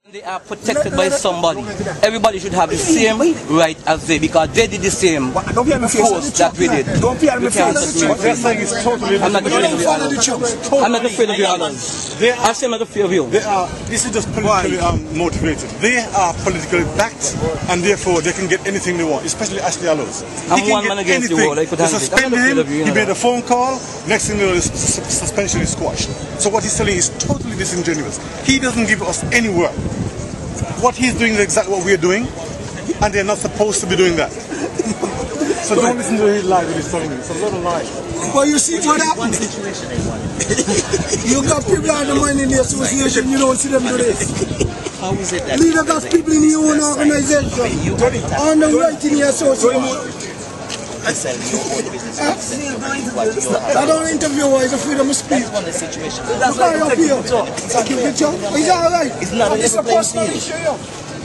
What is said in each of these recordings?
They are protected by somebody. Everybody should have the same right as they, because they did the same force that we did. I'm not afraid of you, Alan. I'm not afraid of you, Alan. I say I'm not afraid of you. This is just politically motivated. They are politically backed, and therefore they can get anything they want, especially Ashley Allows. I'm one man against the world. I could handle it. I'm not afraid of you. He made a phone call, next thing you know, the suspension is squashed. So what he's telling is totally disingenuous. He doesn't give us any work. What he's doing is exactly what we're doing, and they're not supposed to be doing that. So don't listen to his lie that he's telling you. It's a lot of lies. Well, you see what happened? You got people on the money in the association, you don't see them do this. How is it that Leader got people in your own organization, on the right in the association. I don't interview her, it's a freedom of speech. That's one of the situations. That's why you're here. Is that alright? It's not It's a personal issue.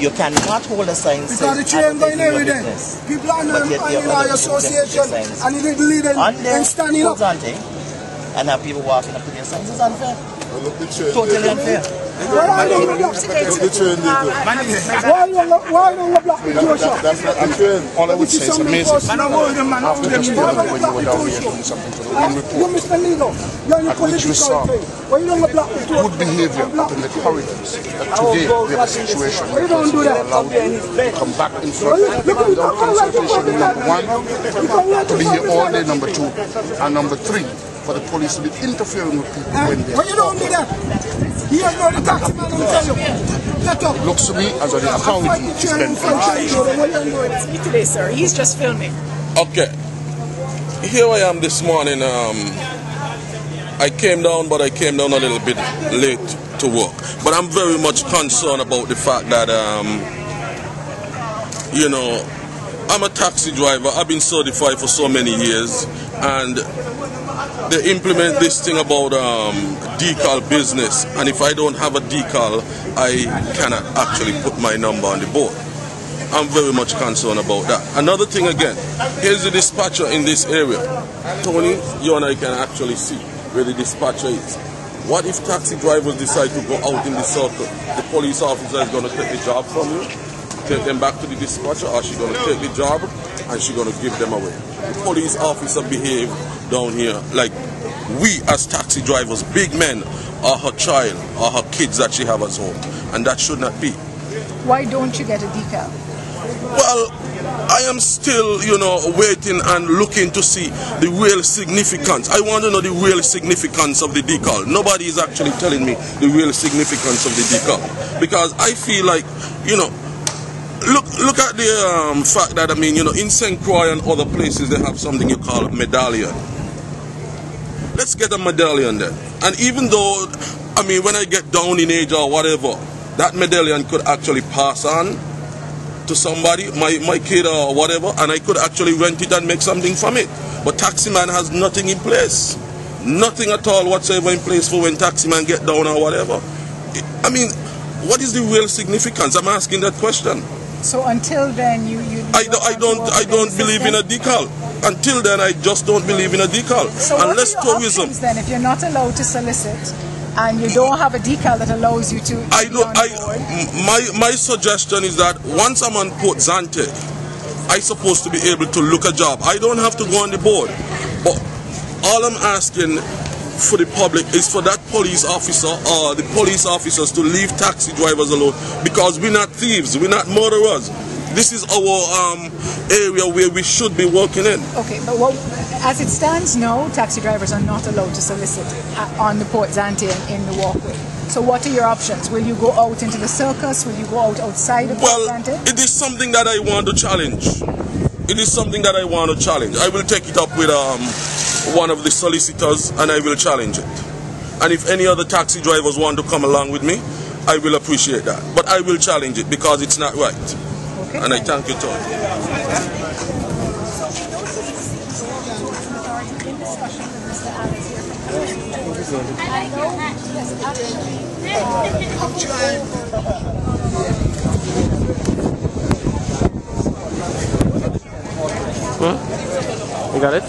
You cannot hold a sign because the train going every day. People are not in our association and the leader and standing up. And have people walking up with their signs. It's unfair. Totally unfair. Why don't you block the Joshua? That's not a train. All I would say is amazing. After just the other day when you were down here doing something to the wind report, you Mr. Leader, you're in political thing. Why you don't block the Joshua? good behavior in the corridors. Today we have a situation where police are allowed to come back in front without consultation. Number one, to be here all day. Number two, and number three, for the police to be interfering with people when they're why you don't do that? He has no taxi man on tell you. looks to me as though the authority is bent Today, sir. He's just filming. Okay. Here I am this morning. I came down, but I came down a little bit late to work. But I'm very much concerned about the fact that, you know, I'm a taxi driver. I've been certified for so many years, and they implement this thing about decal business, and if I don't have a decal, I cannot actually put my number on the board. I'm very much concerned about that. Another thing again, here's the dispatcher in this area. Tony, you and I can actually see where the dispatcher is. What if taxi drivers decide to go out in the circle? The police officer is going to take the job from you, take them back to the dispatcher, or she's going to take the job and she's going to give them away. The police officer behave down here like we as taxi drivers, big men, are her child or her kids that she have at home, and that should not be. Why don't you get a decal? Well, I am still, you know, waiting and looking to see the real significance. I want to know the real significance of the decal. Nobody is actually telling me the real significance of the decal, because I feel like, you know, look at the fact that, I mean, you know, in St. Croix and other places they have something you call a medallion. Let's get a medallion then. And even though, I mean, when I get down in age or whatever, that medallion could actually pass on to somebody, my kid or whatever, and I could actually rent it and make something from it. But Taximan has nothing in place. Nothing at all whatsoever in place for when Taximan get down or whatever. I mean, what is the real significance? I'm asking that question. So until then, I don't believe in a decal. Until then, I just don't believe in a decal. So unless what are your tourism. options then, if you're not allowed to solicit and you don't have a decal that allows you to? My suggestion is that once I'm on Port Zante, I'm supposed to be able to look a job. I don't have to go on the board. But all I'm asking for the public is for that police officer or the police officers to leave taxi drivers alone, because we're not thieves, we're not murderers. This is our area where we should be working in. Okay, but as it stands now, taxi drivers are not allowed to solicit on the Port Zante and in the walkway. So what are your options? Will you go out into the circus? Will you go out outside of Port Zante? Well, it is something that I want to challenge. It is something that I want to challenge. I will take it up with one of the solicitors and I will challenge it. And if any other taxi drivers want to come along with me, I will appreciate that. But I will challenge it because it's not right. Okay. And I thank you, Tony. You got it?